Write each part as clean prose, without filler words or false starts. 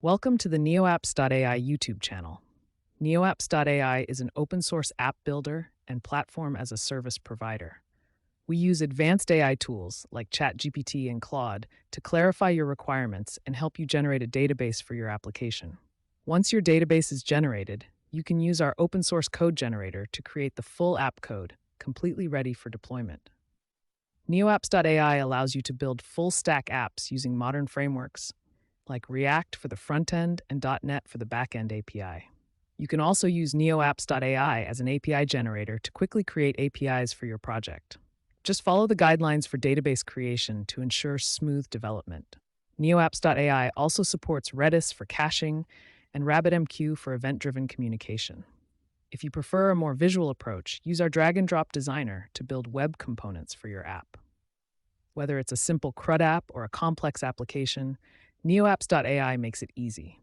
Welcome to the NeoApps.AI YouTube channel. NeoApps.AI is an open source app builder and platform as a service provider. We use advanced AI tools like ChatGPT and Claude to clarify your requirements and help you generate a database for your application. Once your database is generated, you can use our open source code generator to create the full app code, completely ready for deployment. NeoApps.AI allows you to build full stack apps using modern frameworks like React for the frontend and .NET for the backend API. You can also use NeoApps.AI as an API generator to quickly create APIs for your project. Just follow the guidelines for database creation to ensure smooth development. NeoApps.AI also supports Redis for caching and RabbitMQ for event-driven communication. If you prefer a more visual approach, use our drag-and-drop designer to build web components for your app. Whether it's a simple CRUD app or a complex application, NeoApps.AI makes it easy.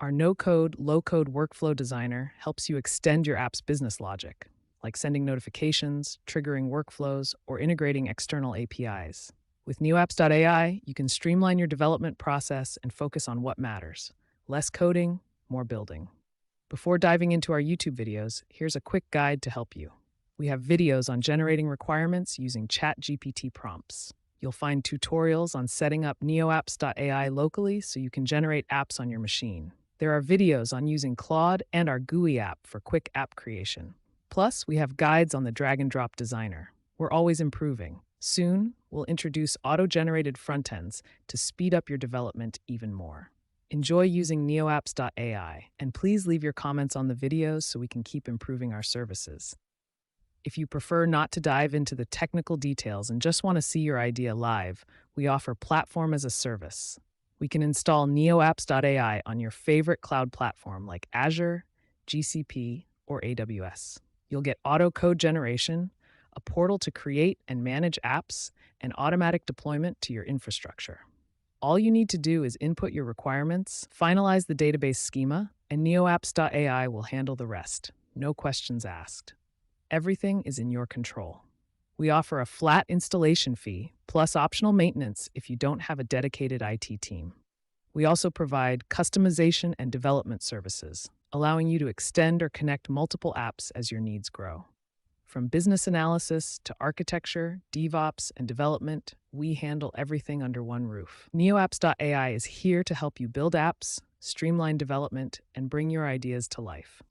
Our no-code, low-code workflow designer helps you extend your app's business logic, like sending notifications, triggering workflows, or integrating external APIs. With NeoApps.AI, you can streamline your development process and focus on what matters: less coding, more building. Before diving into our YouTube videos, here's a quick guide to help you. We have videos on generating requirements using ChatGPT prompts. You'll find tutorials on setting up NeoApps.AI locally so you can generate apps on your machine. There are videos on using Claude and our GUI app for quick app creation. Plus, we have guides on the drag-and-drop designer. We're always improving. Soon, we'll introduce auto-generated frontends to speed up your development even more. Enjoy using NeoApps.AI, and please leave your comments on the videos so we can keep improving our services. If you prefer not to dive into the technical details and just want to see your idea live, we offer Platform as a Service. We can install NeoApps.AI on your favorite cloud platform like Azure, GCP, or AWS. You'll get auto code generation, a portal to create and manage apps, and automatic deployment to your infrastructure. All you need to do is input your requirements, finalize the database schema, and NeoApps.AI will handle the rest. No questions asked. Everything is in your control. We offer a flat installation fee, plus optional maintenance if you don't have a dedicated IT team. We also provide customization and development services, allowing you to extend or connect multiple apps as your needs grow. From business analysis to architecture, DevOps, and development, we handle everything under one roof. NeoApps.AI is here to help you build apps, streamline development, and bring your ideas to life.